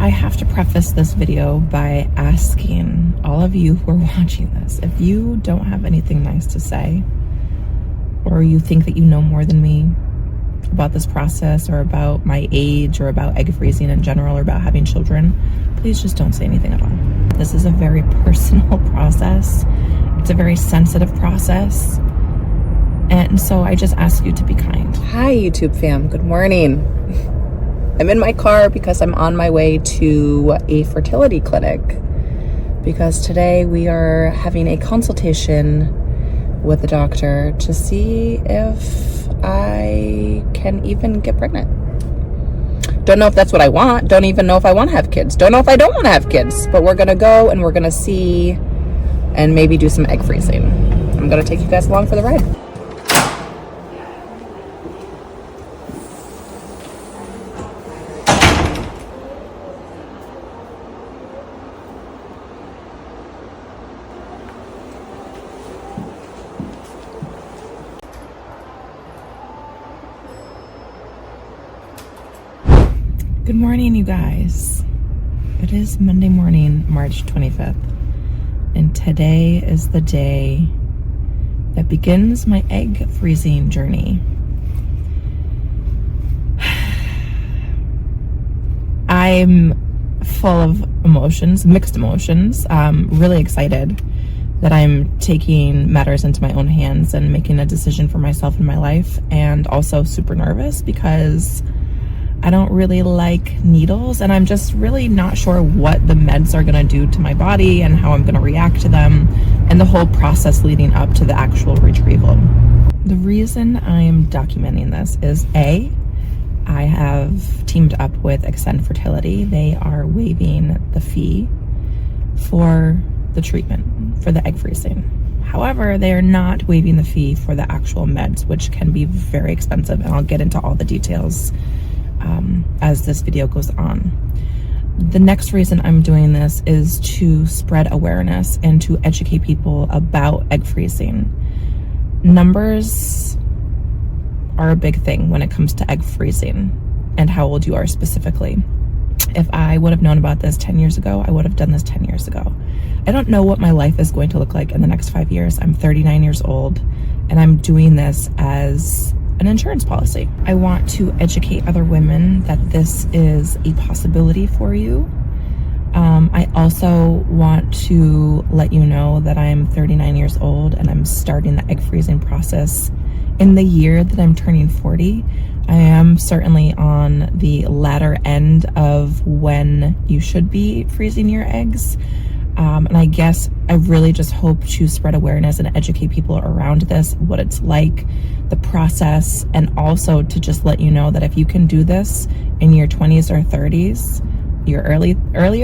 I have to preface this video by asking all of you who are watching this, if you don't have anything nice to say, or you think that you know more than me about this process, or about my age, or about egg freezing in general, or about having children, please just don't say anything at all. This is a very personal process. It's a very sensitive process. And so I just ask you to be kind. Hi, YouTube fam. Good morning. I'm in my car because I'm on my way to a fertility clinic because today we are having a consultation with the doctor to see if I can even get pregnant. Don't know if that's what I want. Don't even know if I want to have kids. Don't know if I don't want to have kids. But we're going to go and we're going to see and maybe do some egg freezing. I'm going to take you guys along for the ride. Good morning, you guys. It is Monday morning, March 25th, and today is the day that begins my egg freezing journey. I'm full of emotions, mixed emotions. Really excited that I'm taking matters into my own hands and making a decision for myself and my life, and also super nervous because I don't really like needles, and I'm just really not sure what the meds are gonna do to my body and how I'm gonna react to them, and the whole process leading up to the actual retrieval. The reason I'm documenting this is I have teamed up with Extend Fertility. They are waiving the fee for the treatment, for the egg freezing. However, they are not waiving the fee for the actual meds, which can be very expensive, and I'll get into all the details as this video goes on. The next reason I'm doing this is to spread awareness and to educate people about egg freezing. Numbers are a big thing when it comes to egg freezing and how old you are specifically. If I would have known about this 10 years ago, I would have done this 10 years ago. I don't know what my life is going to look like in the next 5 years. I'm 39 years old, and I'm doing this as an insurance policy. I want to educate other women that this is a possibility for you. I also want to let you know that I'm 39 years old and I'm starting the egg freezing process in the year that I'm turning 40. I am certainly on the latter end of when you should be freezing your eggs. And I guess I really just hope to spread awareness and educate people around this, what it's like, the process, and also to just let you know that if you can do this in your 20s or 30s, your earlier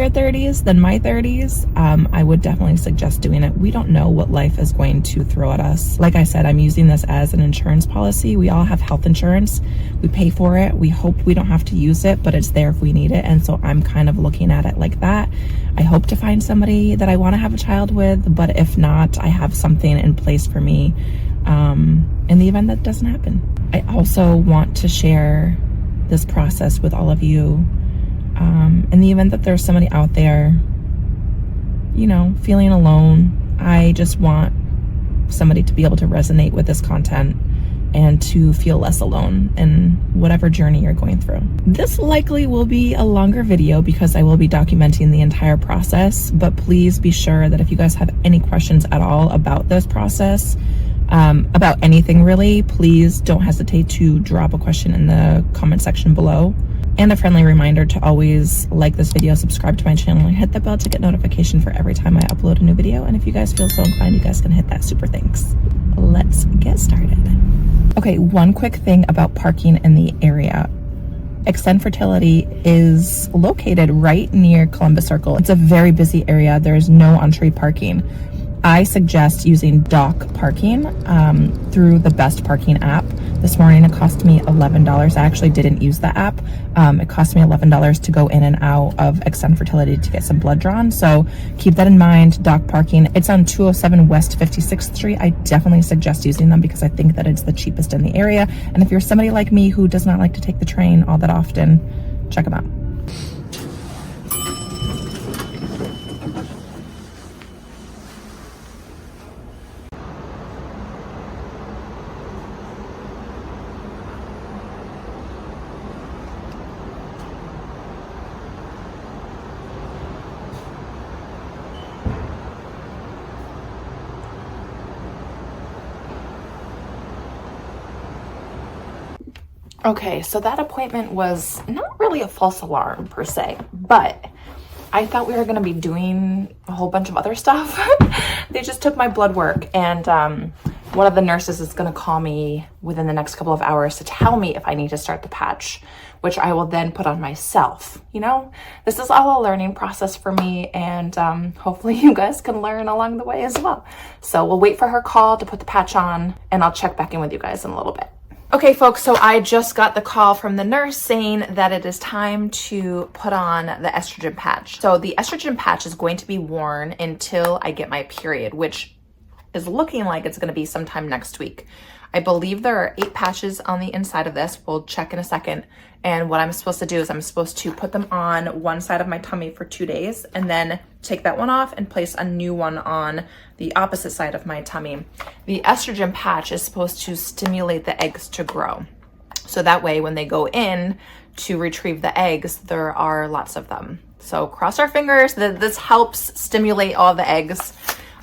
30s than my 30s, I would definitely suggest doing it. We don't know what life is going to throw at us. Like I said, I'm using this as an insurance policy. We all have health insurance. We pay for it. We hope we don't have to use it, but it's there if we need it. And so I'm kind of looking at it like that. I hope to find somebody that I want to have a child with, but if not, I have something in place for me in the event that doesn't happen. I also want to share this process with all of you. In the event that there's somebody out there, you know, feeling alone, I just want somebody to be able to resonate with this content and to feel less alone in whatever journey you're going through. This likely will be a longer video because I will be documenting the entire process, but please be sure that if you guys have any questions at all about this process, about anything really, please don't hesitate to drop a question in the comment section below. And a friendly reminder to always like this video, subscribe to my channel, and hit the bell to get notification for every time I upload a new video. And if you guys feel so inclined, you guys can hit that super thanks. Let's get started. Okay, one quick thing about parking in the area. Extend Fertility is located right near Columbus Circle. It's a very busy area. There's no on-street parking. I suggest using dock parking through the Best Parking app. This morning it cost me $11. I actually didn't use the app. It cost me $11 to go in and out of Extend Fertility to get some blood drawn. So keep that in mind. Dock parking. It's on 207 West 56th Street. I definitely suggest using them because I think that it's the cheapest in the area. And if you're somebody like me who does not like to take the train all that often, check them out. Okay, so that appointment was not really a false alarm per se, but I thought we were going to be doing a whole bunch of other stuff. They just took my blood work, and one of the nurses is going to call me within the next couple of hours to tell me if I need to start the patch, which I will then put on myself. You know, this is all a learning process for me, and hopefully you guys can learn along the way as well. So we'll wait for her call to put the patch on, and I'll check back in with you guys in a little bit. Okay, folks, so I just got the call from the nurse saying that it is time to put on the estrogen patch. So the estrogen patch is going to be worn until I get my period, which is looking like it's going to be sometime next week. I believe there are 8 patches on the inside of this. We'll check in a second. And what I'm supposed to do is I'm supposed to put them on one side of my tummy for 2 days and then take that one off and place a new one on the opposite side of my tummy. The estrogen patch is supposed to stimulate the eggs to grow. So that way when they go in to retrieve the eggs, there are lots of them. So cross our fingers that this helps stimulate all the eggs.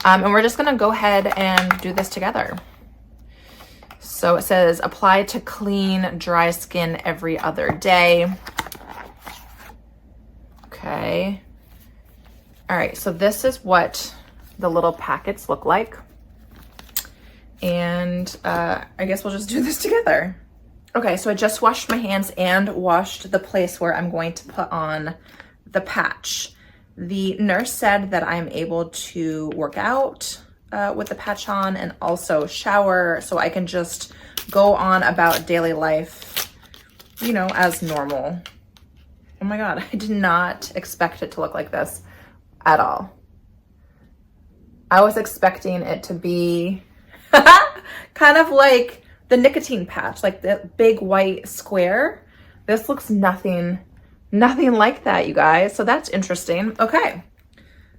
And we're just gonna go ahead and do this together. So it says apply to clean, dry skin every other day. Okay. All right, so this is what the little packets look like. And I guess we'll just do this together. Okay, so I just washed my hands and washed the place where I'm going to put on the patch. The nurse said that I'm able to work out with the patch on and also shower, so I can just go on about daily life, you know, as normal. Oh my God, I did not expect it to look like this at all. I was expecting it to be kind of like the nicotine patch, like the big white square. This looks nothing like that, you guys. So that's interesting. Okay,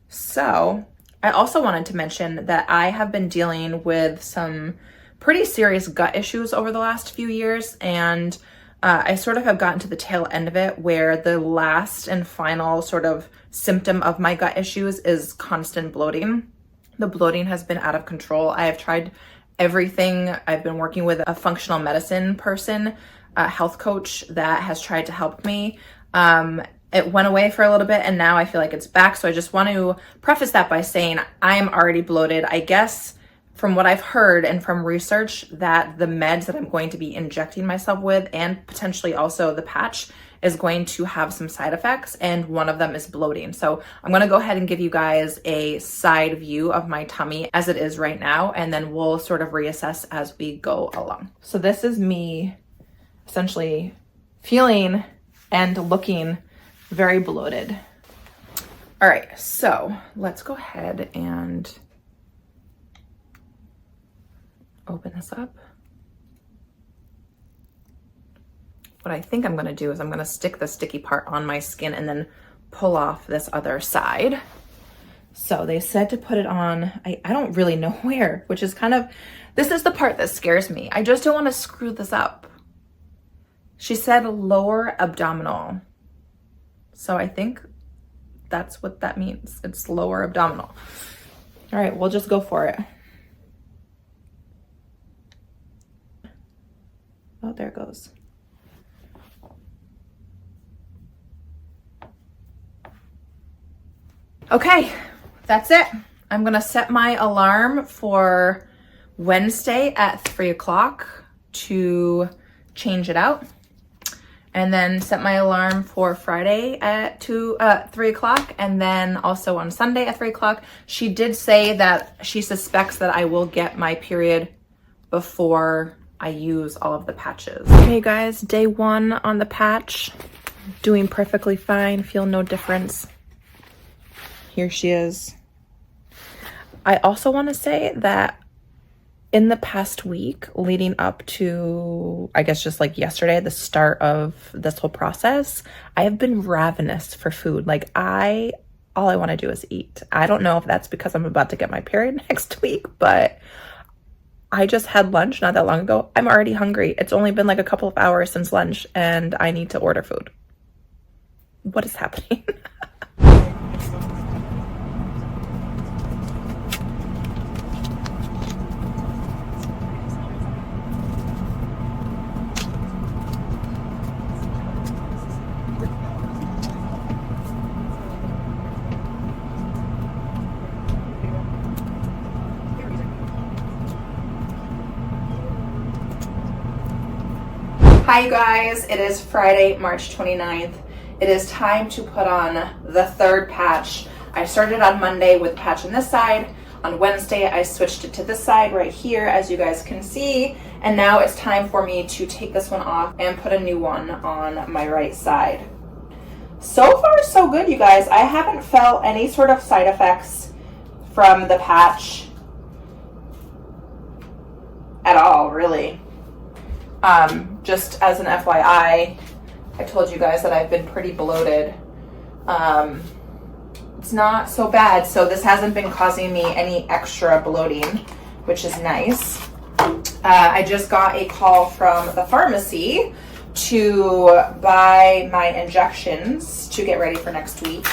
so I also wanted to mention that I have been dealing with some pretty serious gut issues over the last few years, and I sort of have gotten to the tail end of it where the last and final sort of symptom of my gut issues is constant bloating. The bloating has been out of control. I have tried everything. I've been working with a functional medicine person, a health coach that has tried to help me. It went away for a little bit and now I feel like it's back. So I just want to preface that by saying I am already bloated. I guess from what I've heard and from research that the meds that I'm going to be injecting myself with and potentially also the patch is going to have some side effects, and one of them is bloating. So I'm going to go ahead and give you guys a side view of my tummy as it is right now, and then we'll sort of reassess as we go along. So this is me essentially feeling and looking very bloated. All right, so let's go ahead and open this up. What I think I'm gonna do is I'm gonna stick the sticky part on my skin and then pull off this other side. So they said to put it on, I don't really know where, which is kind of, this is the part that scares me. I just don't wanna screw this up. She said lower abdominal. So I think that's what that means. It's lower abdominal. All right, we'll just go for it. Oh, there it goes. Okay, that's it. I'm gonna set my alarm for Wednesday at 3 o'clock to change it out. And then set my alarm for Friday at 3 o'clock, and then also on Sunday at 3 o'clock. She did say that she suspects that I will get my period before I use all of the patches. Okay guys, day 1 on the patch, doing perfectly fine, feel no difference. Here she is. I also want to say that in the past week leading up to, I guess just like yesterday, the start of this whole process, I have been ravenous for food. Like all I want to do is eat. I don't know if that's because I'm about to get my period next week, but I just had lunch not that long ago. I'm already hungry. It's only been like a couple of hours since lunch and I need to order food. What is happening? Hi you guys, it is Friday, March 29th. It is time to put on the third patch. I started on Monday with a patch on this side. On Wednesday, I switched it to this side right here, as you guys can see. And now it's time for me to take this one off and put a new one on my right side. So far, so good, you guys. I haven't felt any sort of side effects from the patch at all, really. Just as an FYI, I told you guys that I've been pretty bloated. It's not so bad, so this hasn't been causing me any extra bloating, which is nice. I just got a call from the pharmacy to buy my injections to get ready for next week.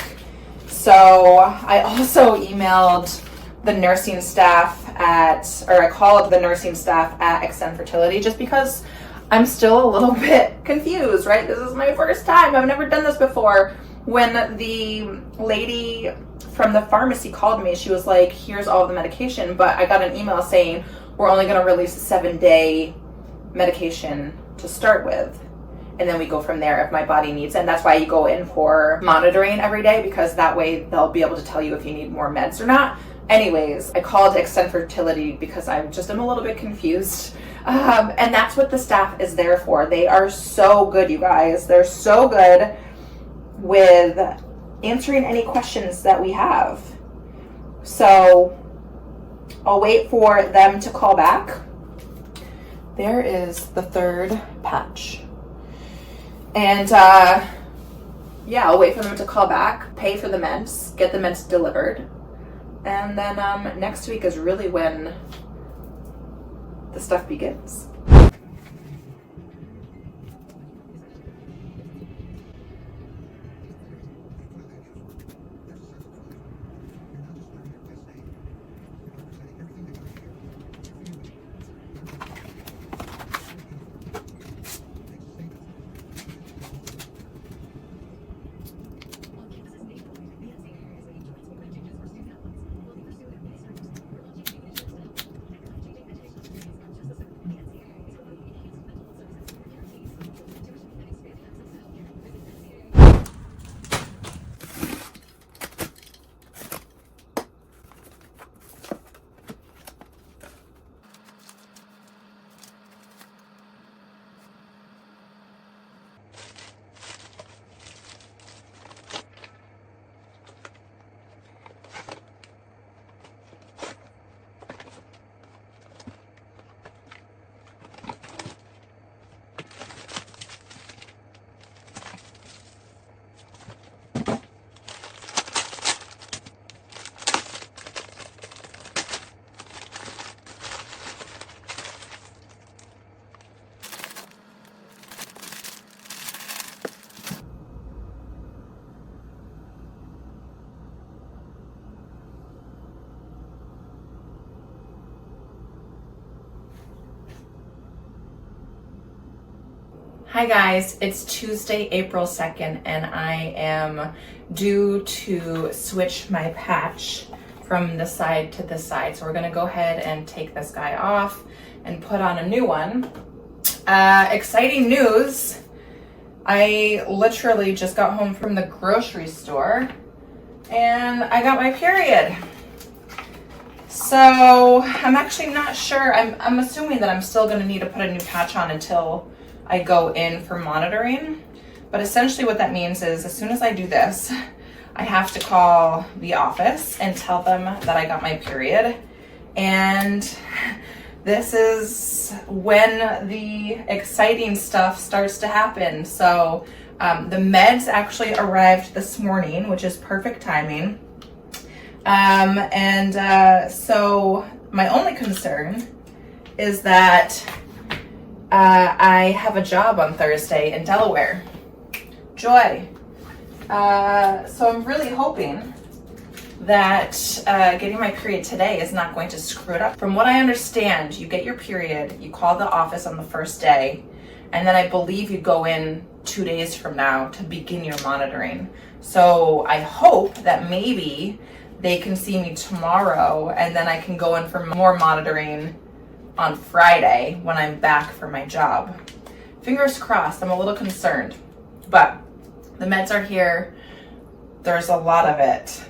So I also emailed the nursing staff I called the nursing staff at Extend Fertility just because I'm still a little bit confused, right? This is my first time. I've never done this before. When the lady from the pharmacy called me, she was like, here's all of the medication, but I got an email saying we're only going to release a 7-day medication to start with. And then we go from there if my body needs it. And that's why you go in for monitoring every day, because that way they'll be able to tell you if you need more meds or not. Anyways, I called Extend Fertility because I'm a little bit confused. And that's what the staff is there for. They are so good, you guys. They're so good with answering any questions that we have. So I'll wait for them to call back. There is the third patch. And yeah, I'll wait for them to call back, pay for the meds, get the meds delivered. And then next week is really when the stuff begins. Hi guys, it's Tuesday, April 2nd, and I am due to switch my patch from this side to this side. So we're gonna go ahead and take this guy off and put on a new one. Exciting news. I literally just got home from the grocery store and I got my period. So I'm actually not sure. I'm assuming that I'm still gonna need to put a new patch on until I go in for monitoring. But essentially what that means is as soon as I do this, I have to call the office and tell them that I got my period. And this is when the exciting stuff starts to happen. So the meds actually arrived this morning, which is perfect timing. So my only concern is that I have a job on Thursday in Delaware. Joy. So I'm really hoping that getting my period today is not going to screw it up. From what I understand, you get your period, you call the office on the first day, and then I believe you go in 2 days from now to begin your monitoring. So I hope that maybe they can see me tomorrow and then I can go in for more monitoring on Friday when I'm back for my job. fingers crossed. I'm a little concerned, but the meds are here. There's a lot of it.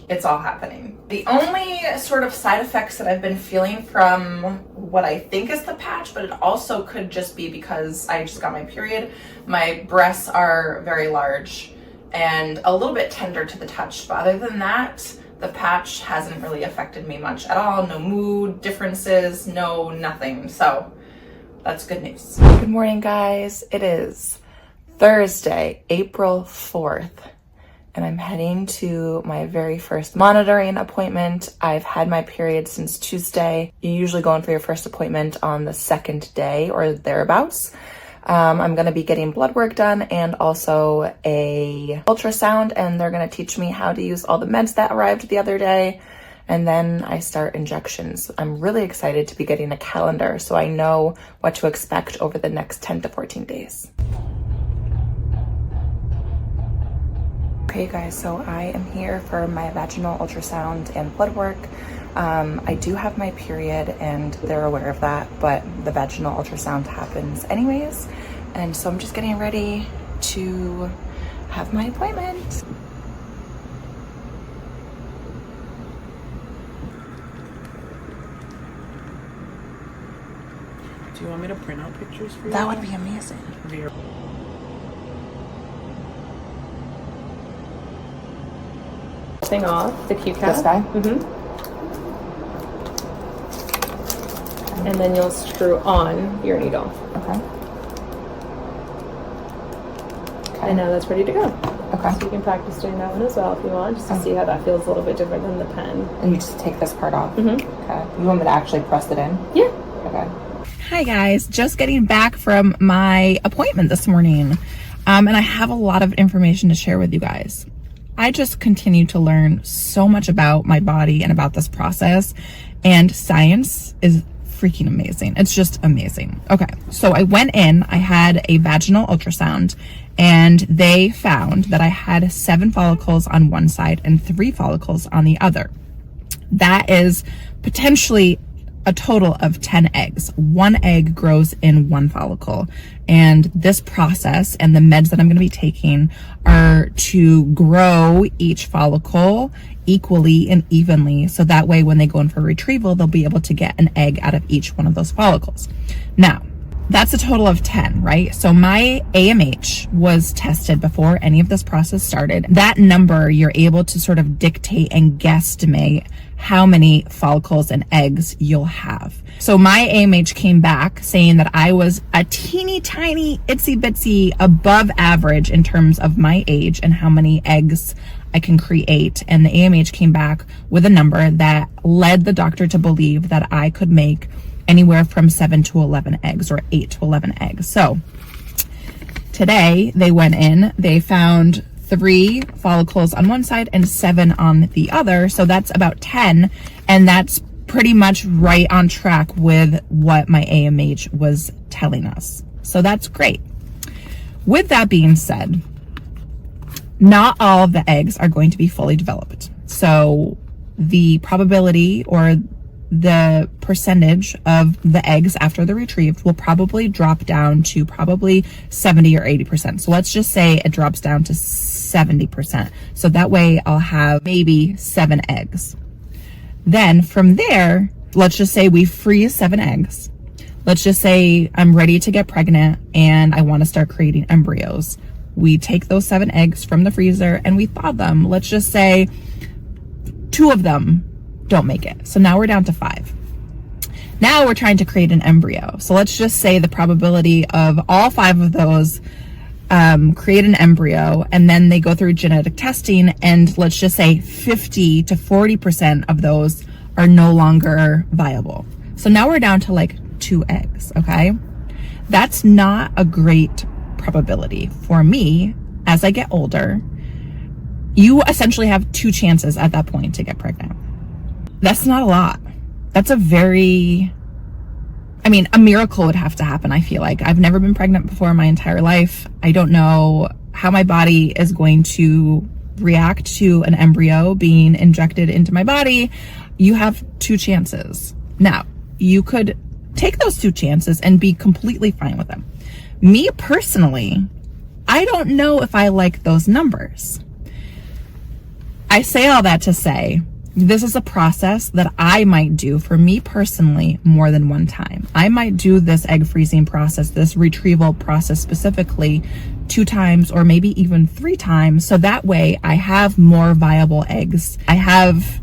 It's all happening. The only sort of side effects that I've been feeling from what I think is the patch, but it also could just be because I just got my period. My breasts are very large and a little bit tender to the touch. But other than that, the patch hasn't really affected me much at all. No mood differences, no nothing. So that's good news. Good morning, guys. It is Thursday, April 4th. And I'm heading to my very first monitoring appointment. I've had my period since Tuesday. You usually go in for your first appointment on the second day or thereabouts. I'm gonna be getting blood work done and also a ultrasound, and they're gonna teach me how to use all the meds that arrived the other day. And then I start injections. I'm really excited to be getting a calendar so I know what to expect over the next 10 to 14 days. Okay guys, so I am here for my vaginal ultrasound and blood work. I do have my period and they're aware of that, but the vaginal ultrasound happens anyways. And so I'm just getting ready to have my appointment. Do you want me to print out pictures for you? That would be amazing. Thing off the Q cap. This guy? And then you'll screw on your needle. Okay. And now that's ready to go. Okay. So you can practice doing that one as well if you want, just to see how that feels a little bit different than the pen. And you just take this part off? Mm-hmm. Okay. You want me to actually press it in? Yeah. Okay. Hi guys, just getting back from my appointment this morning. And I have a lot of information to share with you guys. I just continue to learn so much about my body and about this process, and science is freaking amazing. It's just amazing. Okay, so I went in, I had a vaginal ultrasound, and they found that I had 7 follicles on one side and 3 follicles on the other. That is potentially a total of 10 eggs. 1 egg grows in 1 follicle. And this process and the meds that I'm going to be taking are to grow each follicle equally and evenly. So that way, when they go in for retrieval, they'll be able to get an egg out of each one of those follicles. Now, that's a total of 10, right? So my AMH was tested before any of this process started. That number, you're able to sort of dictate and guesstimate how many follicles and eggs you'll have. So my AMH came back saying that I was a teeny tiny itsy bitsy above average in terms of my age and how many eggs I can create. And the AMH came back with a number that led the doctor to believe that I could make anywhere from 7 to 11 eggs or 8 to 11 eggs. So today they went in, they found 3 follicles on one side and 7 on the other. So that's about 10. And that's pretty much right on track with what my AMH was telling us. So that's great. With that being said, not all of the eggs are going to be fully developed. So the probability or the percentage of the eggs after they're retrieved will probably drop down to probably 70 or 80%. So let's just say it drops down to 70%. So that way I'll have maybe 7 eggs. Then from there, let's just say we freeze 7 eggs. Let's just say I'm ready to get pregnant and I want to start creating embryos. We take those 7 eggs from the freezer and we thaw them. Let's just say 2 of them don't make it. So now we're down to 5. Now we're trying to create an embryo. So let's just say the probability of all 5 of those create an embryo, and then they go through genetic testing, and let's just say 50 to 40% of those are no longer viable. So now we're down to like 2 eggs, okay? That's not a great probability for me. As I get older, you essentially have 2 chances at that point to get pregnant. That's not a lot. That's a miracle would have to happen, I feel like. I've never been pregnant before in my entire life. I don't know how my body is going to react to an embryo being injected into my body. You have 2 chances. Now, you could take those 2 chances and be completely fine with them. Me personally, I don't know if I like those numbers. I say all that to say, this is a process that I might do for me personally more than one time. I might do this egg freezing process, this retrieval process specifically 2 times or maybe even 3 times. So that way I have more viable eggs. I have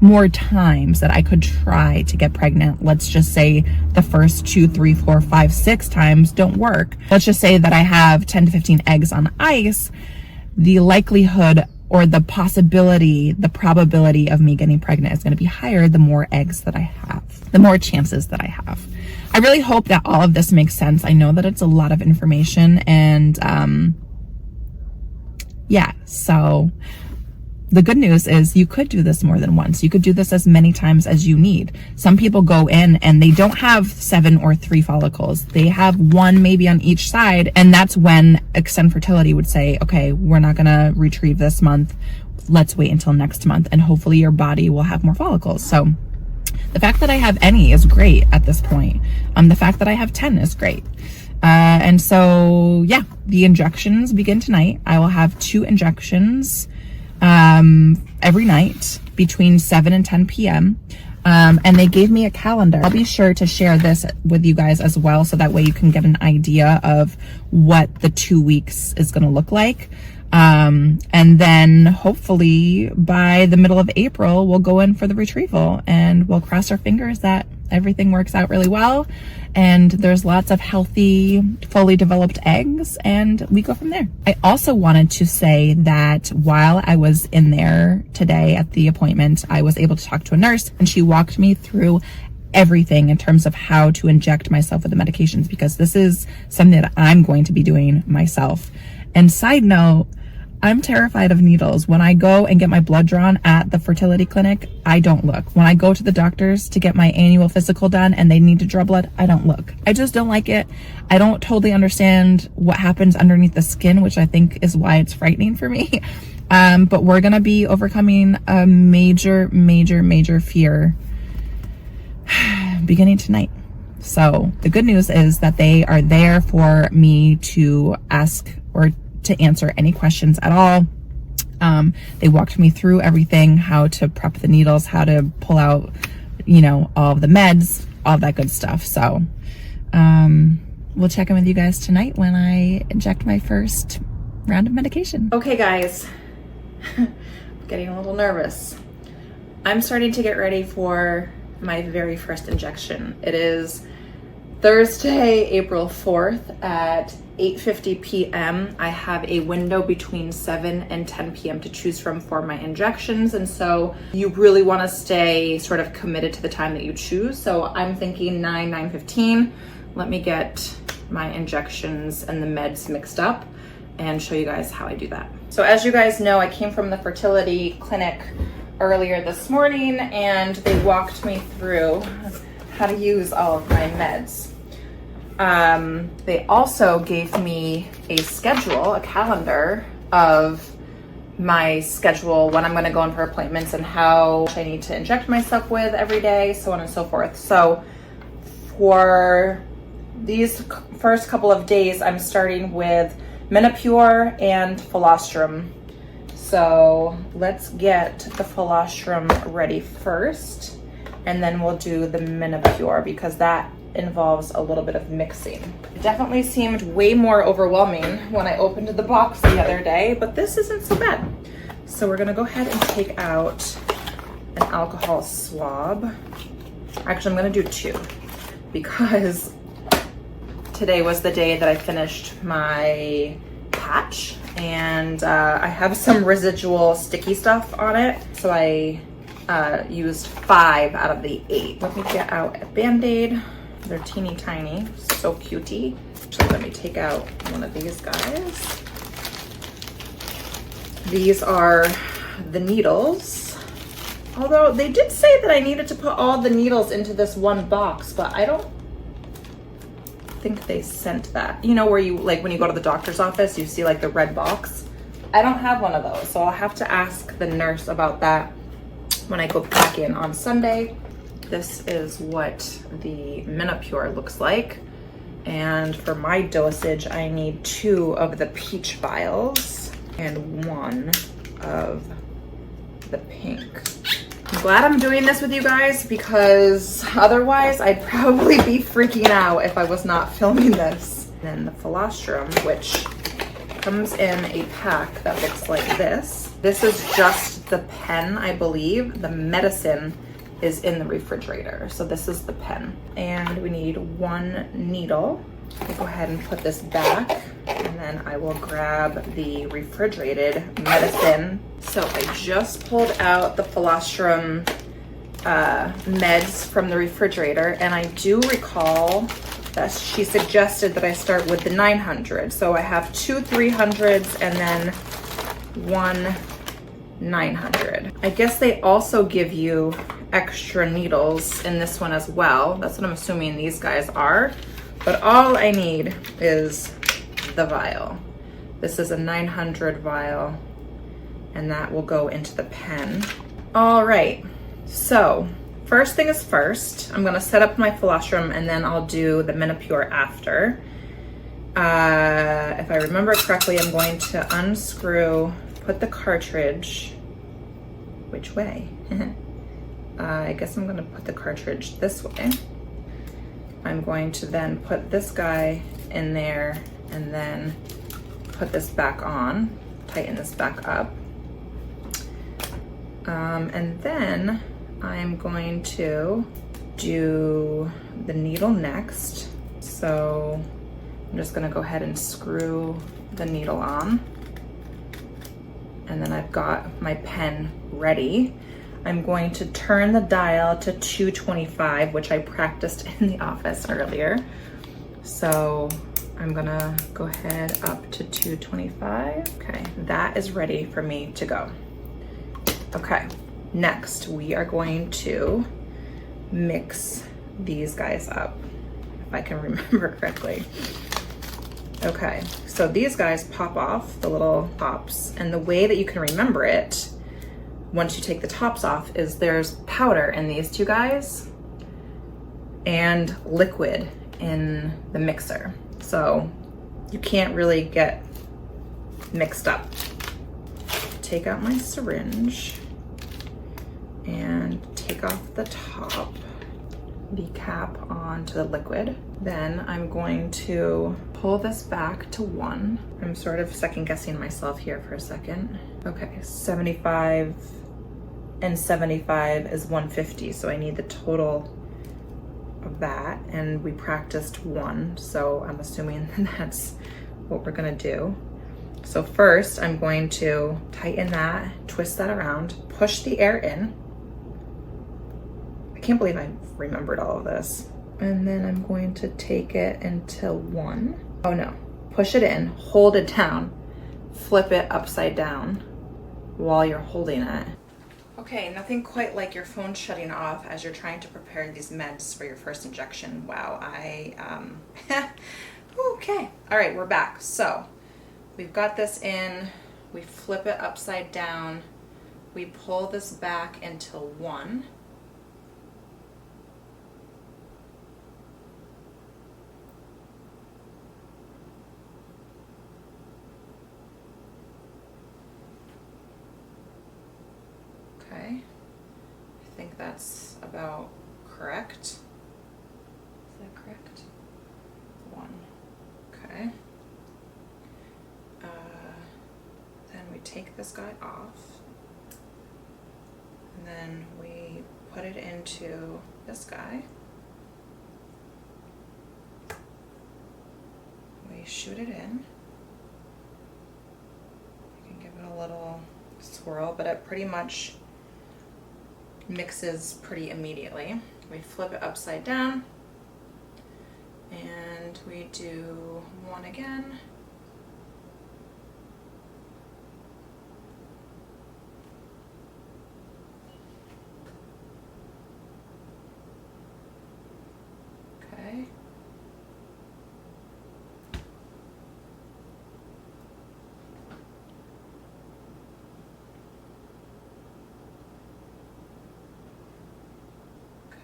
more times that I could try to get pregnant. Let's just say the first 2, 3, 4, 5, 6 times don't work. Let's just say that I have 10 to 15 eggs on ice. The likelihood or the possibility, the probability of me getting pregnant is going to be higher the more eggs that I have, the more chances that I have. I really hope that all of this makes sense. I know that it's a lot of information, and yeah, so the good news is you could do this more than once. You could do this as many times as you need. Some people go in and they don't have 7 or 3 follicles. They have 1 maybe on each side. And that's when Extend Fertility would say, okay, we're not going to retrieve this month. Let's wait until next month. And hopefully your body will have more follicles. So the fact that I have any is great at this point. The fact that I have 10 is great. And so, yeah, the injections begin tonight. I will have 2 injections every night between 7 and 10 p.m. And they gave me a calendar. I'll be sure to share this with you guys as well, so that way you can get an idea of what the 2 weeks is going to look like. And then hopefully by the middle of April, we'll go in for the retrieval, and we'll cross our fingers that everything works out really well and there's lots of healthy, fully developed eggs, and we go from there. I also wanted to say that while I was in there today at the appointment, I was able to talk to a nurse, and she walked me through everything in terms of how to inject myself with the medications, because this is something that I'm going to be doing myself. And side note, I'm terrified of needles. When I go and get my blood drawn at the fertility clinic, I don't look. When I go to the doctors to get my annual physical done and they need to draw blood, I don't look. I just don't like it. I don't totally understand what happens underneath the skin, which I think is why it's frightening for me. But we're gonna be overcoming a major fear beginning tonight. So the good news is that they are there for me to ask or to answer any questions at all. They walked me through everything, how to prep the needles, how to pull out, all of the meds, all that good stuff. So we'll check in with you guys tonight when I inject my first round of medication. Okay guys, I'm getting a little nervous. I'm starting to get ready for my very first injection. It is Thursday, April 4th at 8:50 p.m. I have a window between 7 and 10 p.m. to choose from for my injections, and so you really want to stay sort of committed to the time that you choose. So I'm thinking 9:15. Let me get my injections and the meds mixed up and show you guys how I do that. So as you guys know, I came from the fertility clinic earlier this morning, and they walked me through how to use all of my meds. They also gave me a schedule, a calendar of my schedule, when I'm going to go in for appointments and how I need to inject myself with every day, so on and so forth. So for these first couple of days, I'm starting with Menopur and Colostrum. So let's get the Colostrum ready first, and then we'll do the Menopur, because that involves a little bit of mixing. It definitely seemed way more overwhelming when I opened the box the other day, but this isn't so bad. So we're gonna go ahead and take out an alcohol swab. Actually, I'm gonna do 2, because today was the day that I finished my patch, and I have some residual sticky stuff on it, so I used 5 out of the 8. Let me get out a Band-Aid. They're teeny tiny, so cutie. So let me take out one of these guys. These are the needles. Although they did say that I needed to put all the needles into this one box, but I don't think they sent that. You know where you, like when you go to the doctor's office, you see like the red box? I don't have one of those, so I'll have to ask the nurse about that when I go back in on Sunday. this is what the Menopure looks like. And for my dosage, I need 2 of the peach vials and 1 of the pink. I'm glad I'm doing this with you guys because otherwise I'd probably be freaking out if I was not filming this. And then the colostrum, which comes in a pack that looks like this. This is just the pen, I believe. The medicine is in the refrigerator. So this is the pen. And we need 1 needle. I'll go ahead and put this back, and then I will grab the refrigerated medicine. So I just pulled out the colostrum meds from the refrigerator, and I do recall that she suggested that I start with the 900. So I have 2 300s and then 1 900. I guess they also give you extra needles in this one as well. That's what I'm assuming these guys are. But all I need is the vial. This is a 900 vial, and that will go into the pen. All right, so first thing is first, I'm gonna set up my colostrum and then I'll do the Menopure after. If I remember correctly, I'm going to unscrew, put the cartridge, which way? I guess I'm gonna put the cartridge this way. I'm going to then put this guy in there and then put this back on, tighten this back up. And then I'm going to do the needle next. So I'm just gonna go ahead and screw the needle on. And then I've got my pen ready. I'm going to turn the dial to 225, which I practiced in the office earlier. So I'm gonna go ahead up to 225. Okay, that is ready for me to go. Okay, next we are going to mix these guys up, if I can remember correctly. Okay, so these guys pop off, the little tops, and the way that you can remember it once you take the tops off is there's powder in these 2 guys and liquid in the mixer. So you can't really get mixed up. Take out my syringe and take off the top, the cap onto the liquid. Then I'm going to pull this back to 1. I'm sort of second guessing myself here for a second. Okay, 75 and 75 is 150, so I need the total of that, and we practiced 1, so I'm assuming that's what we're gonna do. So first I'm going to tighten that, twist that around, push the air in. I can't believe I remembered all of this. And then I'm going to take it into 1. Oh no, push it in, hold it down, flip it upside down while you're holding it. Okay, nothing quite like your phone shutting off as you're trying to prepare these meds for your first injection. Wow, okay. All right, we're back. So we've got this in, we flip it upside down, we pull this back into 1. Okay, I think that's about correct. Is that correct? 1, okay. Then we take this guy off, and then we put it into this guy. We shoot it in. You can give it a little swirl, but it pretty much mixes pretty immediately. We flip it upside down and we do 1 again. Okay.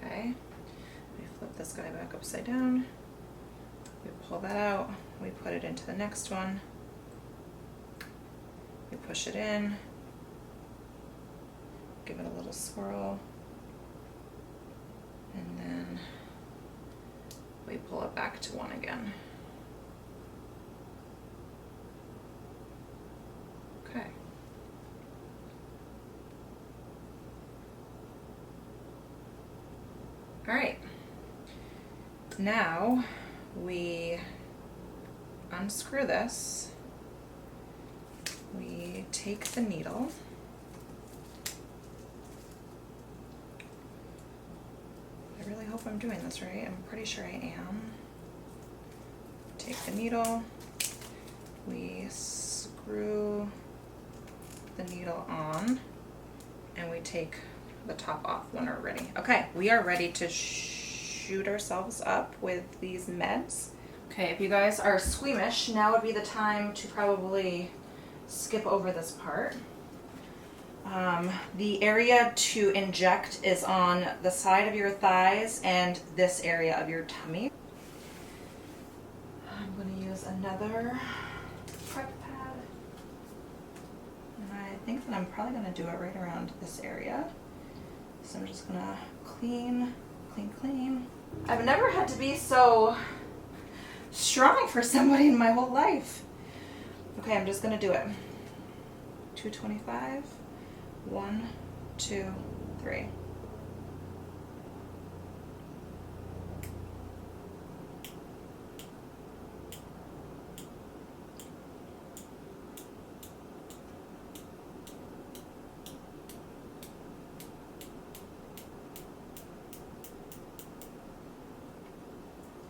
Okay. back upside down. We pull that out, we put it into the next one. We push it in, give it a little swirl, and then we pull it back to one again. Okay. All right. Now we unscrew this. We take the needle. I really hope I'm doing this right. I'm pretty sure I am. Take the needle. We screw the needle on, and we take the top off when we're ready. Okay, we are ready to shoot ourselves up with these meds. Okay, if you guys are squeamish, now would be the time to probably skip over this part. The area to inject is on the side of your thighs and this area of your tummy. I'm going to use another prep pad. And I think that I'm probably going to do it right around this area. So I'm just going to clean. I've never had to be so strong for somebody in my whole life. Okay, I'm just going to do it. 225. 1, 2, 3.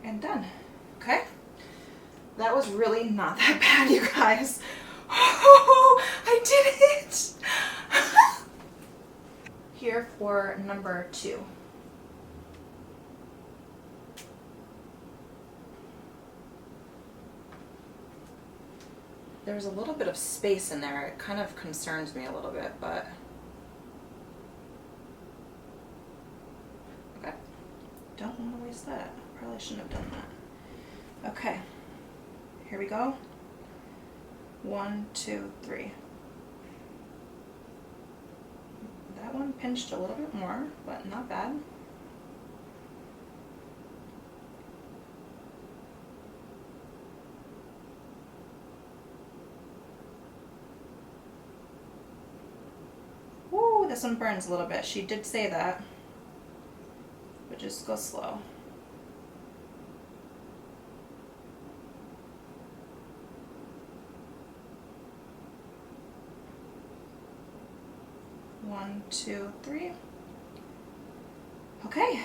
And done. Okay. That was really not that bad, you guys. Oh, I did it! Here for number 2. There's a little bit of space in there. It kind of concerns me a little bit, but okay. Don't want to waste that. Probably shouldn't have done that. Okay. Here we go. 1, 2, 3. That one pinched a little bit more, but not bad. Woo, this one burns a little bit. She did say that, but just go slow. One, 2, 3. Okay.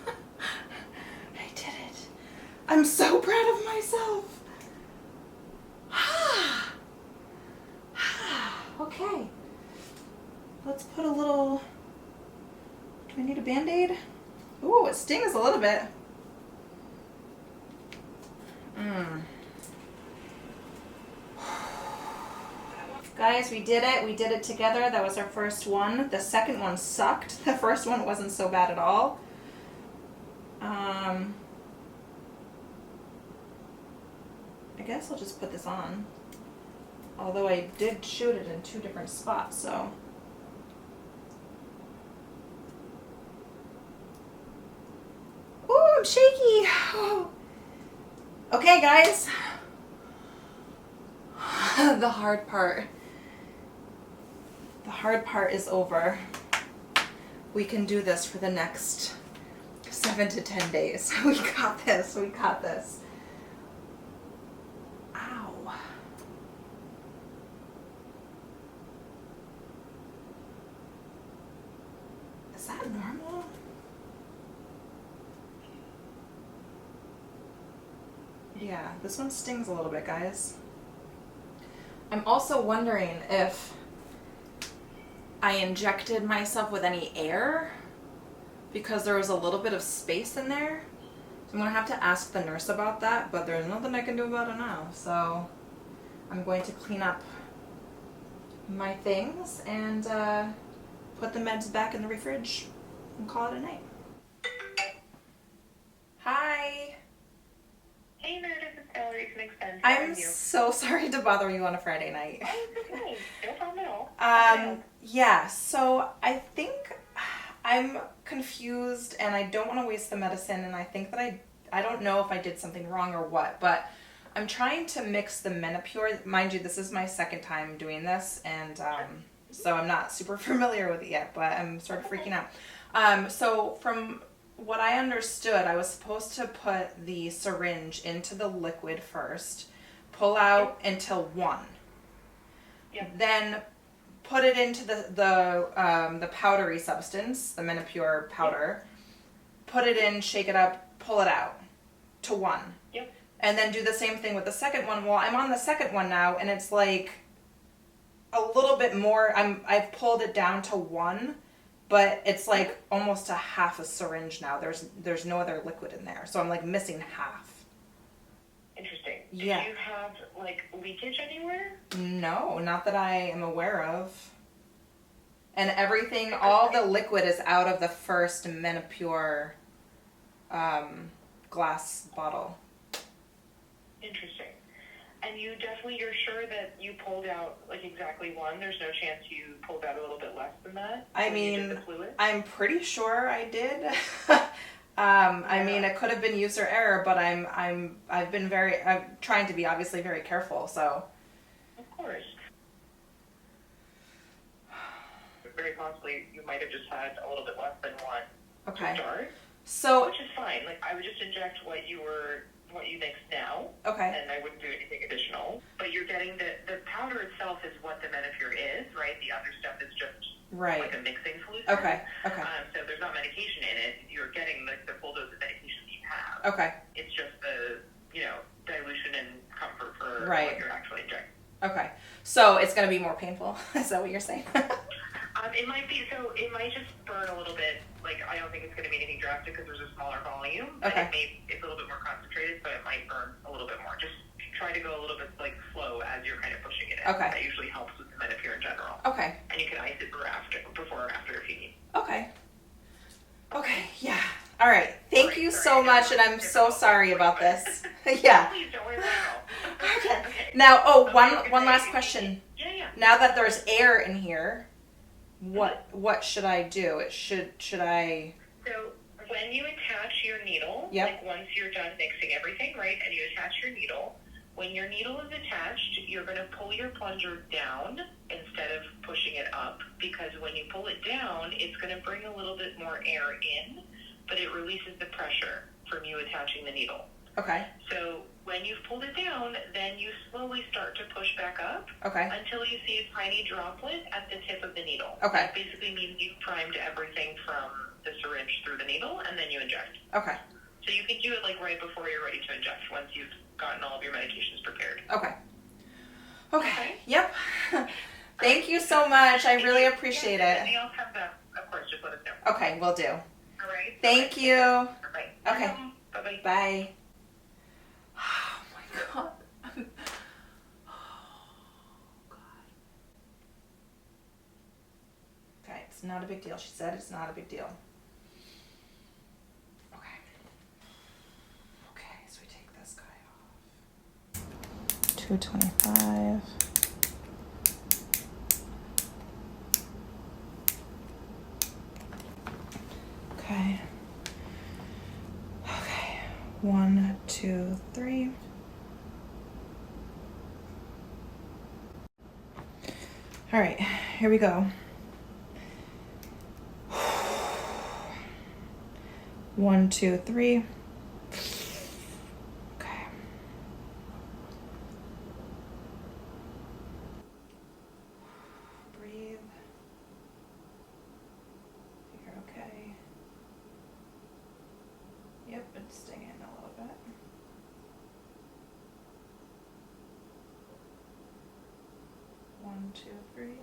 I did it. I'm so proud of myself. Okay. Let's put a little, do I need a Band-Aid? Ooh, it stings a little bit. Guys, we did it. We did it together. That was our first one. The second one sucked. The first one wasn't so bad at all. I guess I'll just put this on. Although I did shoot it in 2 different spots, so. Ooh, I'm shaky. Okay, guys. The hard part. The hard part is over. We can do this for the next 7 to 10 days. We got this. We got this. Ow. Is that normal? Yeah, this one stings a little bit, guys. I'm also wondering if I injected myself with any air because there was a little bit of space in there. So I'm going to have to ask the nurse about that, but there's nothing I can do about it now. So I'm going to clean up my things and put the meds back in the fridge and call it a night. Hi. Hey Meredith, it's Valerie from Extend. I'm so sorry to bother you on a Friday night. Oh, it's okay. No problem at all. Yeah, so I think I'm confused and I don't want to waste the medicine, and I think that I don't know if I did something wrong or what, but I'm trying to mix the Menopur. Mind you, this is my second time doing this, and so I'm not super familiar with it yet, but I'm sort of freaking out. So from what I understood, I was supposed to put the syringe into the liquid first, pull out until 1, then put it into the powdery substance, the Menopur powder, put it in, shake it up, pull it out to 1. And then do the same thing with the second one. Well, I'm on the second one now, and it's like a little bit more. I've pulled it down to 1, but it's like almost a half a syringe now. There's no other liquid in there, so I'm like missing half. Interesting. Yeah. Did you have like leakage anywhere? No, not that I am aware of. And everything, all the liquid is out of the first Menopur glass bottle. Interesting. And you're sure that you pulled out like exactly 1? There's no chance you pulled out a little bit less than that? I mean, I'm pretty sure I did. I mean, it could have been user error, but I'm trying to be obviously very careful, so. Of course. Very possibly you might have just had a little bit less than 1 to start. So, which is fine. Like, I would just inject what you mix now. Okay. And I wouldn't do anything additional. But you're getting the powder itself is what the Menopur is, right? The other stuff is just like a mixing solution. Okay. So there's not medication in it. You're getting the full dose of medication that you have. Okay. It's just the, dilution and comfort for what you're actually injecting. Okay. So it's going to be more painful. Is that what you're saying? It might be, so it might just burn a little bit. Like, I don't think it's going to be anything drastic because there's a smaller volume. Okay. It's a little bit more concentrated, so it might burn a little bit more. Just try to go a little bit, like, slow as you're kind of pushing it in. Okay. That usually helps with the Menopur in general. Okay. And you can ice it before or after if you need. Okay. Okay, yeah. All right. Thank you so much, and I'm so sorry about this. Yeah. Please don't worry about it all. Okay. Now, one last question. Yeah. Now that there's air in here, what should I do? Should I? So when you attach your needle, like once you're done mixing everything, right, and you attach your needle, when your needle is attached, you're going to pull your plunger down instead of pushing it up, because when you pull it down, it's going to bring a little bit more air in, but it releases the pressure from you attaching the needle. Okay. So when you've pulled it down, then you slowly start to push back up until you see a tiny droplet at the tip of the needle. Okay. That basically means you've primed everything from the syringe through the needle, and then you inject. Okay. So you can do it like right before you're ready to inject, once you've gotten all of your medications prepared. Okay. Yep. Thank you so much. I really appreciate it. If anything else comes up, of course, just let us know. Okay, will do. All right. Thank you. Bye. Okay. Bye-bye. Bye. Oh my God. Okay, it's not a big deal. She said it's not a big deal. Okay, so we take this guy off. 225. Okay. 1, 2, 3. All right, here we go. 1, 2, 3. Okay. Breathe. You're okay. Yep, it's stinging a little bit. One, two, three.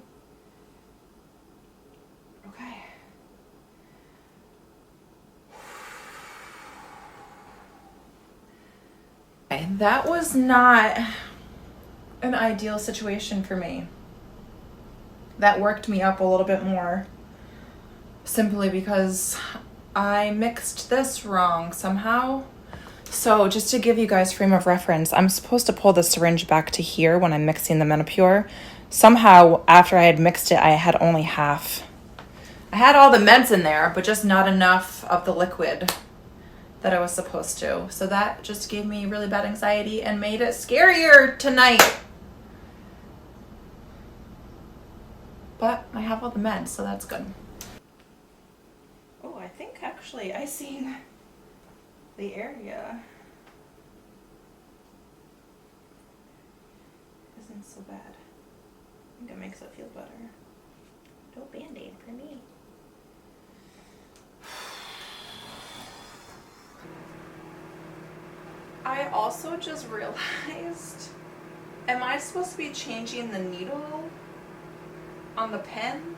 Okay. Okay, that was not an ideal situation for me. That worked me up a little bit more. simply because I mixed this wrong somehow. So just to give you guys frame of reference, I'm supposed to pull the syringe back to here when I'm mixing the Menopure. Somehow, after I had mixed it, I had only half. I had all the meds in there, but just not enough of the liquid that I was supposed to. So that just gave me really bad anxiety and made it scarier tonight. But I have all the meds, so that's good. Oh, I think actually I seen the area isn't so bad. I think it makes it feel better. No Band-Aid for me. I also just realized, am I supposed to be changing the needle on the pen?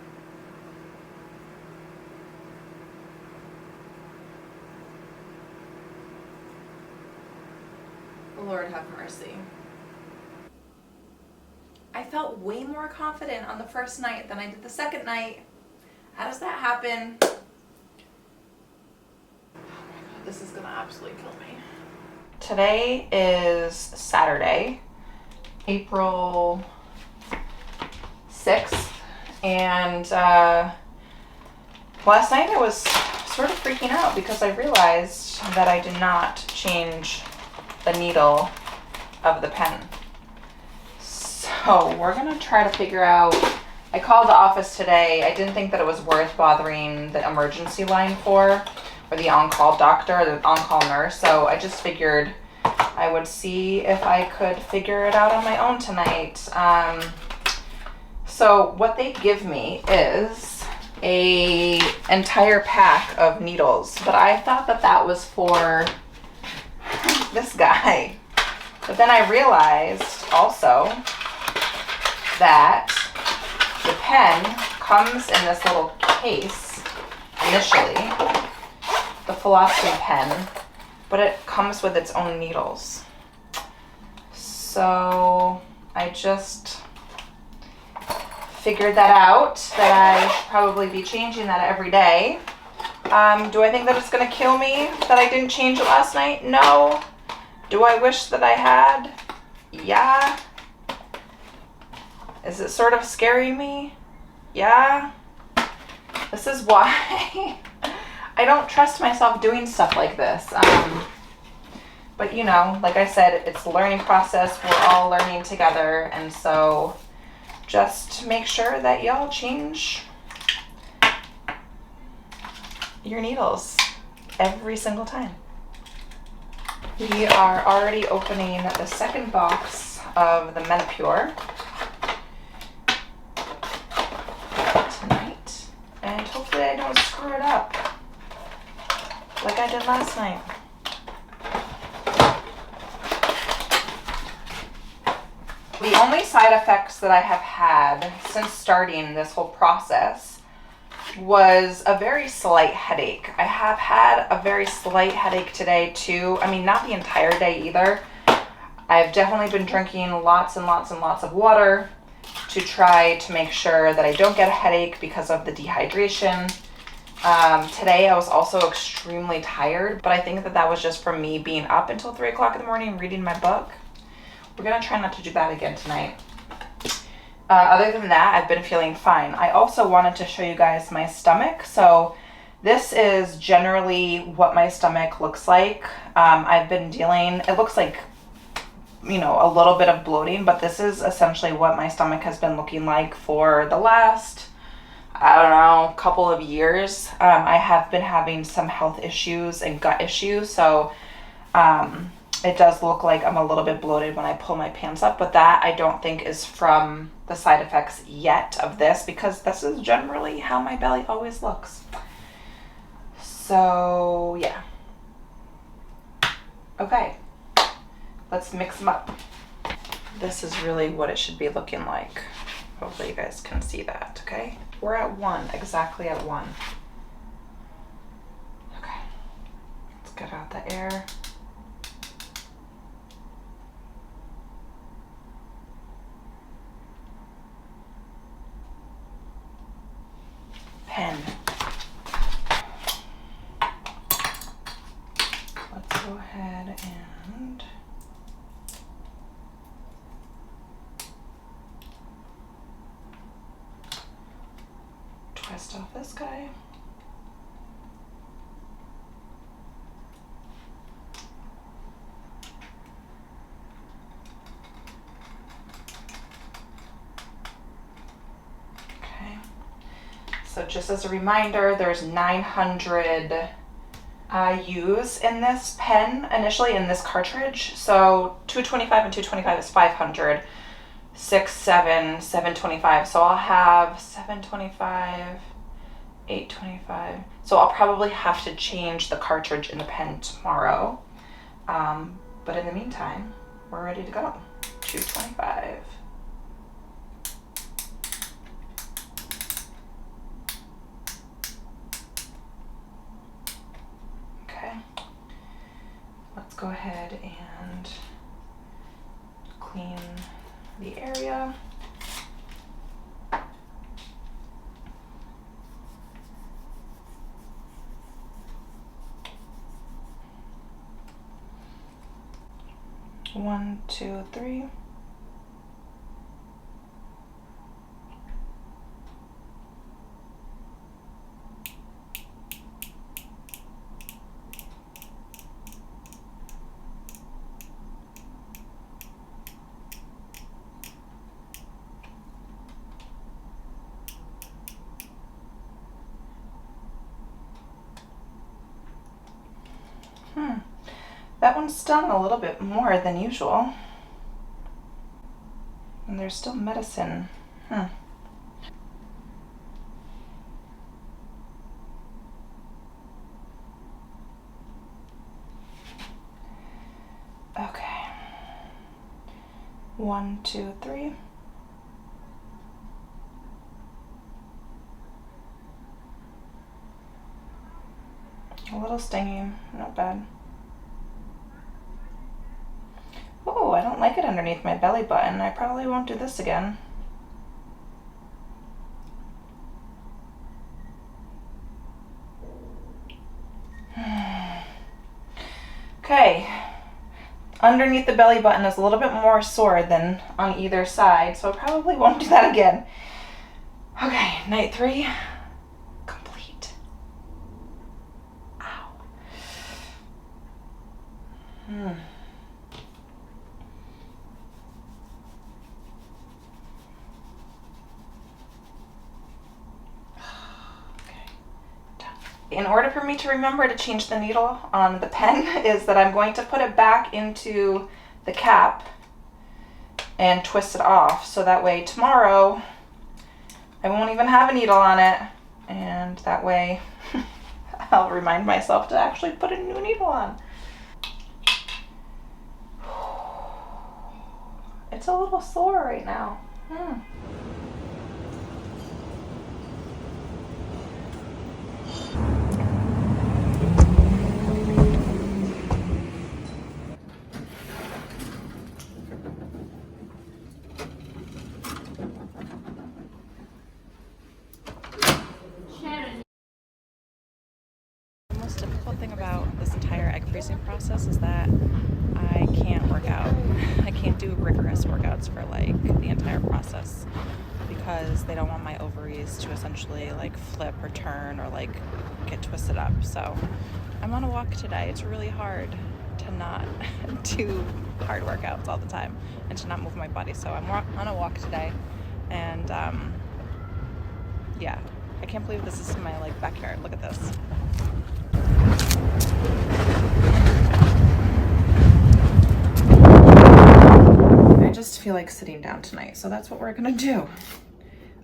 Lord have mercy. I felt way more confident on the first night than I did the second night. How does that happen? Oh my God, this is gonna absolutely kill me. Today is Saturday, April 6th, and last night I was sort of freaking out because I realized that I did not change the needle of the pen. So we're gonna try to figure out, I called the office today. I didn't think that it was worth bothering the emergency line for, or the on-call doctor, or the on-call nurse. So I just figured I would see if I could figure it out on my own tonight. So what they give me is a entire pack of needles, but I thought that that was for this guy. But then I realized also that the pen comes in this little case initially, the philosophy pen, but it comes with its own needles. So I just figured that out, that I should probably be changing that every day. Do I think that it's gonna kill me that I didn't change it last night? No. Do I wish that I had? Yeah. Is it sort of scaring me? Yeah. This is why I don't trust myself doing stuff like this. But you know, like I said, it's a learning process. We're all learning together. And so just make sure that y'all change your needles every single time. We are already opening the second box of the Menopure tonight, and hopefully I don't screw it up like I did last night. The only side effects that I have had since starting this whole process was a very slight headache. I have had a very slight headache today too. I mean, not the entire day either. I've definitely been drinking lots and lots and lots of water to try to make sure that I don't get a headache because of the dehydration. Today I was also extremely tired, but I think that that was just from me being up until 3 o'clock in the morning reading my book. We're gonna try not to do that again tonight. Other than that, I've been feeling fine. I also wanted to show you guys my stomach. So this is generally what my stomach looks like. I've been dealing, it looks like, you know, a little bit of bloating, but this is essentially what my stomach has been looking like for the last, I don't know, couple of years. I have been having some health issues and gut issues. So it does look like I'm a little bit bloated when I pull my pants up, but that I don't think is from the side effects yet of this, because this is generally how my belly always looks. So yeah. Okay, let's mix them up. This is really what it should be looking like. Hopefully you guys can see that, okay? We're at 1, exactly at 1. Okay, let's get out the air. Pen. test off this guy. Okay. So just as a reminder, there's 900 IUs in this pen initially, in this cartridge. So 225 and 225 is 500. 6, 7, 725. So I'll have 725, 825. So I'll probably have to change the cartridge in the pen tomorrow. But in the meantime, we're ready to go. 225. Okay. Let's go ahead and clean the area. One, two, three. That one stung a little bit more than usual. And there's still medicine. Okay. 1, 2, 3. A little stingy, not bad. Oh, I don't like it underneath my belly button. I probably won't do this again. Okay. Underneath the belly button is a little bit more sore than on either side, so I probably won't do that again. Okay, night 3. Complete. Ow. In order for me to remember to change the needle on the pen is that I'm going to put it back into the cap and twist it off. So that way tomorrow I won't even have a needle on it. And that way I'll remind myself to actually put a new needle on. It's a little sore right now. The most difficult thing about this entire egg freezing process is that I can't work out. I can't do rigorous workouts for like the entire process because they don't want my ovaries to essentially like flip or turn or like get twisted up. So I'm on a walk today. It's really hard to not do hard workouts all the time and to not move my body. So I'm on a walk today, and yeah, I can't believe this is my like backyard. Look at this. I just feel like sitting down tonight, so that's what we're gonna do.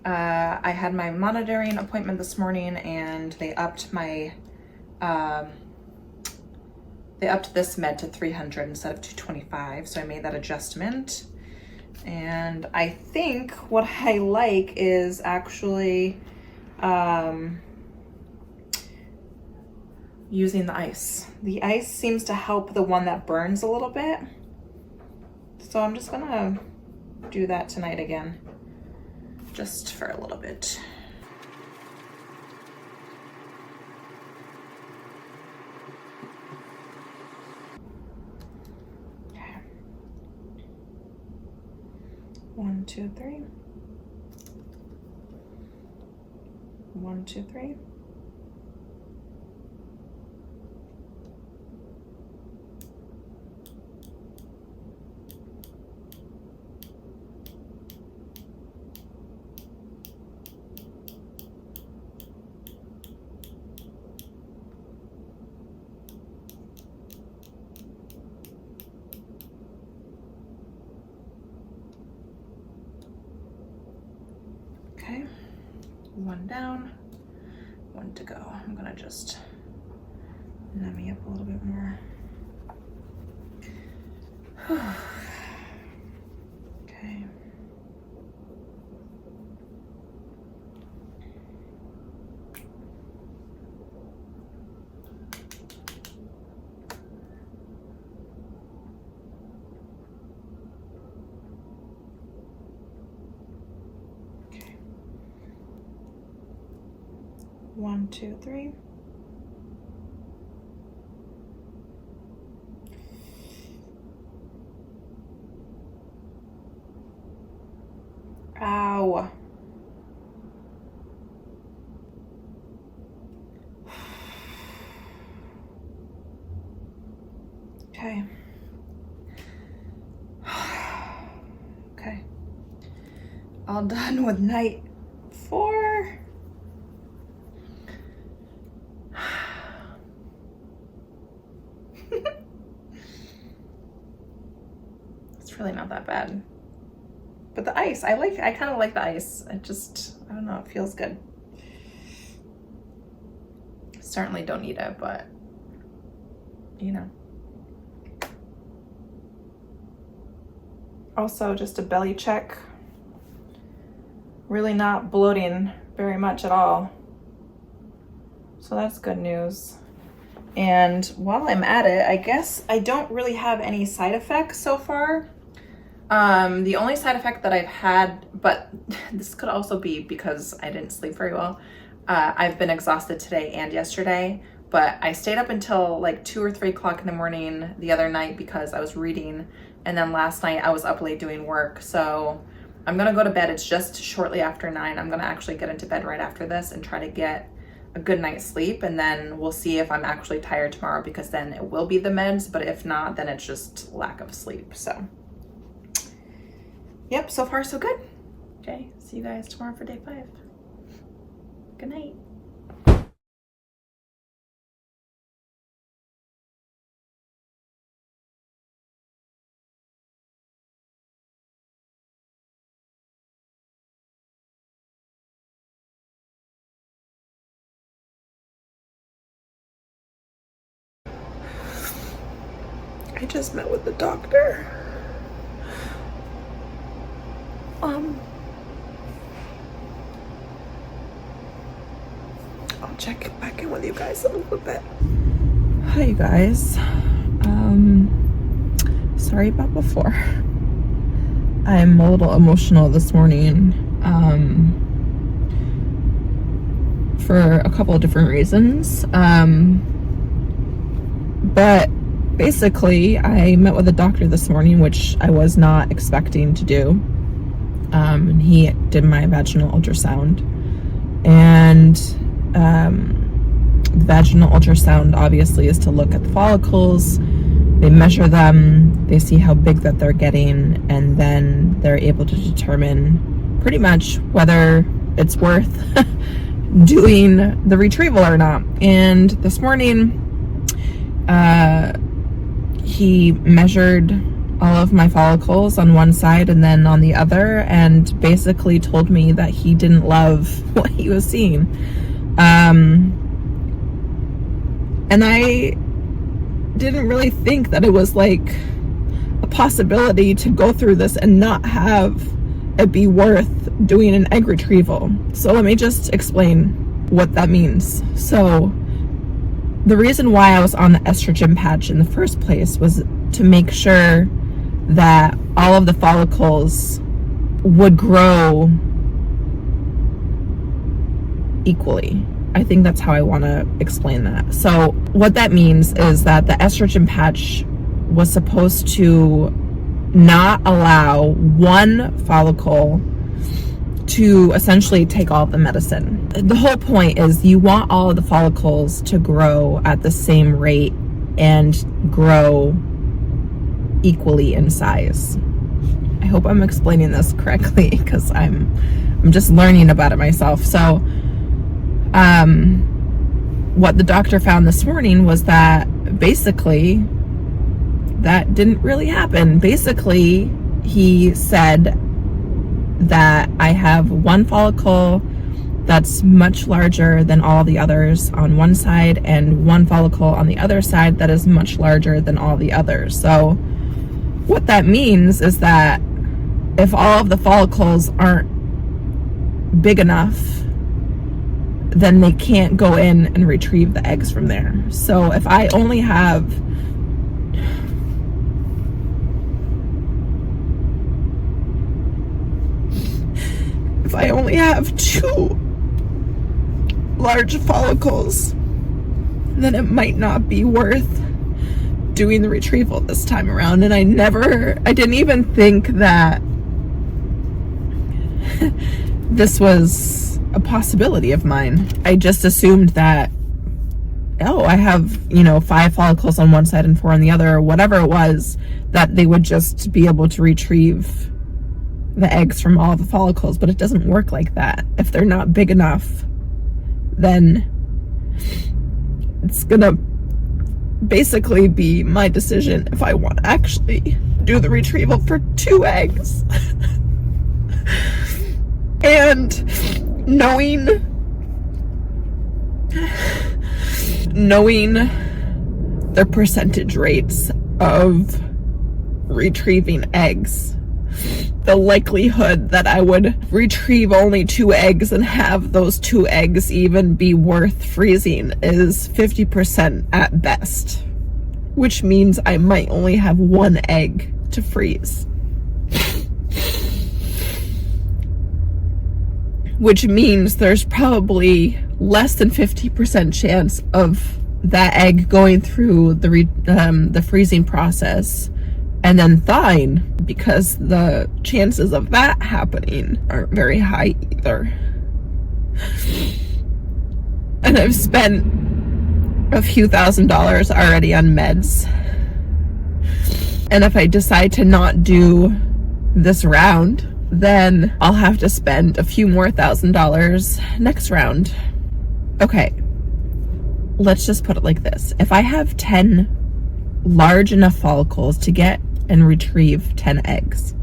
I had my monitoring appointment this morning, and they upped my this med to 300 instead of 225, so I made that adjustment. And I think what I like is actually using the ice. The ice seems to help the one that burns a little bit. So I'm just gonna do that tonight again, just for a little bit. Okay. 1, 2, 3. 1, 2, 3. Okay, 1 down, 1 to go. I'm gonna just numb me up a little bit more. Okay. Okay. 1, 2, 3. Ow. Okay. Okay. All done with night 4. It's really not that bad. But the ice, I kind of like the ice. I don't know, it feels good. Certainly don't need it, but you know. Also, just a belly check. Really not bloating very much at all. So that's good news. And while I'm at it, I guess I don't really have any side effects so far. The only side effect that I've had, but this could also be because I didn't sleep very well. I've been exhausted today and yesterday, but I stayed up until like 2 or 3 o'clock in the morning the other night because I was reading. And then last night I was up late doing work. So I'm gonna go to bed. It's just shortly after 9. I'm gonna actually get into bed right after this and try to get a good night's sleep. And then we'll see if I'm actually tired tomorrow, because then it will be the meds. But if not, then it's just lack of sleep. So yep, so far so good. Okay, see you guys tomorrow for day 5. Good night. I just met with the doctor. I'll check back in with you guys in a little bit. Hi, you guys. Sorry about before. I'm a little emotional this morning, for a couple of different reasons. But basically, I met with a doctor this morning, which I was not expecting to do. And he did my vaginal ultrasound. And vaginal ultrasound obviously is to look at the follicles. They measure them, they see how big that they're getting, and then they're able to determine pretty much whether it's worth doing the retrieval or not. And this morning, he measured all of my follicles on one side and then on the other, and basically told me that he didn't love what he was seeing. And I didn't really think that it was like a possibility to go through this and not have it be worth doing an egg retrieval. So let me just explain what that means. So the reason why I was on the estrogen patch in the first place was to make sure that all of the follicles would grow equally. I think that's how I want to explain that. So what that means is that the estrogen patch was supposed to not allow one follicle to essentially take all of the medicine. The whole point is you want all of the follicles to grow at the same rate and grow equally in size. I hope I'm explaining this correctly because I'm just learning about it myself. So what the doctor found this morning was that basically that didn't really happen. Basically, he said that I have one follicle that's much larger than all the others on one side and one follicle on the other side that is much larger than all the others. So what that means is that if all of the follicles aren't big enough, then they can't go in and retrieve the eggs from there. So if I only have two large follicles, then it might not be worth doing the retrieval this time around. And I didn't even think that this was a possibility of mine. I just assumed that, I have, 5 follicles on one side and 4 on the other, or whatever it was, that they would just be able to retrieve the eggs from all the follicles. But it doesn't work like that. If they're not big enough, then it's gonna basically be my decision if I want to actually do the retrieval for 2 eggs. And knowing the percentage rates of retrieving eggs, the likelihood that I would retrieve only 2 eggs and have those 2 eggs even be worth freezing is 50% at best, which means I might only have 1 egg to freeze. Which means there's probably less than 50% chance of that egg going through the freezing process and then thawing, because the chances of that happening aren't very high either. And I've spent a few $1,000s already on meds. And if I decide to not do this round, then I'll have to spend a few more $1,000s next round. Okay, let's just put it like this. If I have 10 large enough follicles to get and retrieve 10 eggs,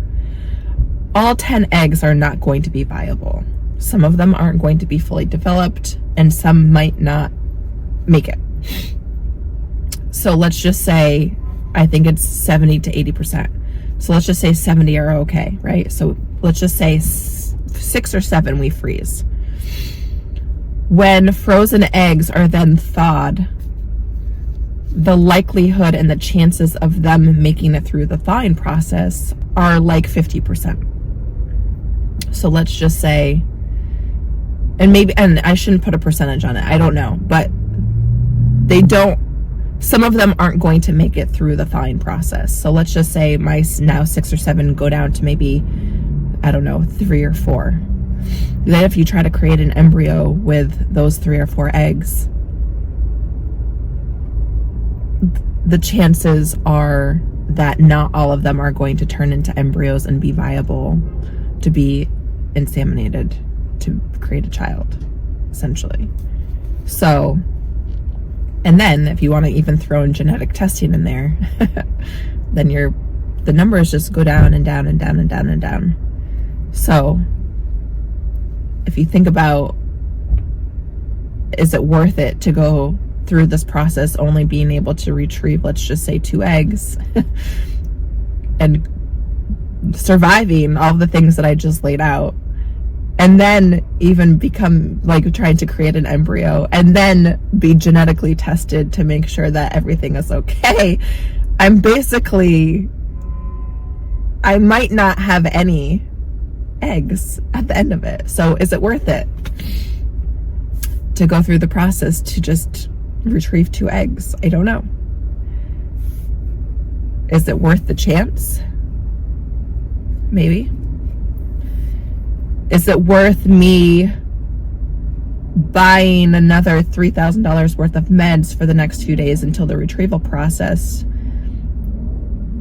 all 10 eggs are not going to be viable. Some of them aren't going to be fully developed, and some might not make it. So let's just say, I think it's 70 to 80%. So let's just say 70 are okay, right? So let's just say 6 or 7 we freeze. When frozen eggs are then thawed, the likelihood and the chances of them making it through the thawing process are like 50%. So let's just say, and I shouldn't put a percentage on it, I don't know, but some of them aren't going to make it through the thawing process. So let's just say my now 6 or 7 go down to maybe, 3 or 4. Then if you try to create an embryo with those 3 or 4 eggs, the chances are that not all of them are going to turn into embryos and be viable to be inseminated to create a child, essentially. So, and then if you want to even throw in genetic testing in there, then the numbers just go down and down and down and down and down. So if you think about, is it worth it to go through this process only being able to retrieve, let's just say 2 eggs and surviving all the things that I just laid out, and then even become like trying to create an embryo and then be genetically tested to make sure that everything is okay? I might not have any eggs at the end of it. So is it worth it to go through the process to just retrieve 2 eggs? I don't know. Is it worth the chance? Maybe. Is it worth me buying another $3,000 worth of meds for the next few days until the retrieval process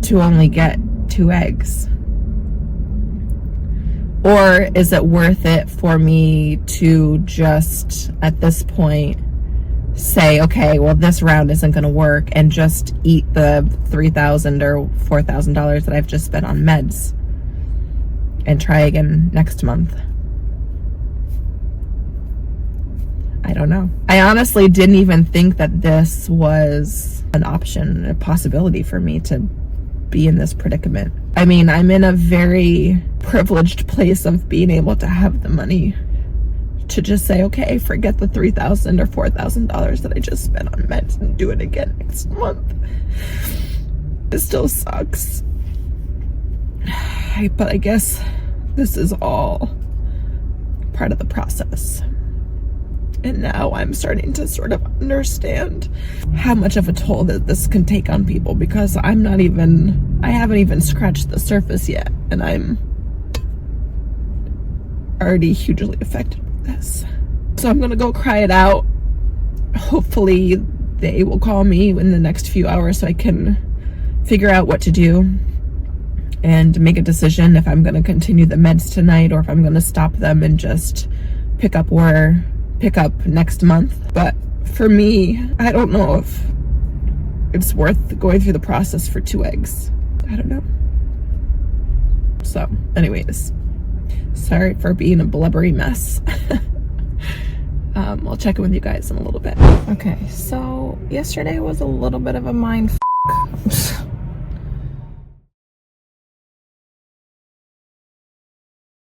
to only get 2 eggs? Or is it worth it for me to just, at this point, say, okay, well, this round isn't going to work, and just eat the $3,000 or $4,000 that I've just spent on meds and try again next month? I don't know. I honestly didn't even think that this was an option, a possibility for me to be in this predicament. I mean, I'm in a very privileged place of being able to have the money to just say, okay, forget the $3,000 or $4,000 that I just spent on meds and do it again next month. It still sucks. But I guess this is all part of the process. And now I'm starting to sort of understand how much of a toll that this can take on people, because I haven't even scratched the surface yet, and I'm already hugely affected with this. So I'm gonna go cry it out. Hopefully they will call me in the next few hours so I can figure out what to do and make a decision if I'm gonna continue the meds tonight or if I'm gonna stop them and just pick up next month. But for me, I don't know if it's worth going through the process for 2 eggs. I don't know. So anyways, sorry for being a blubbery mess. I'll check in with you guys in a little bit. Okay, so yesterday was a little bit of a mind f***.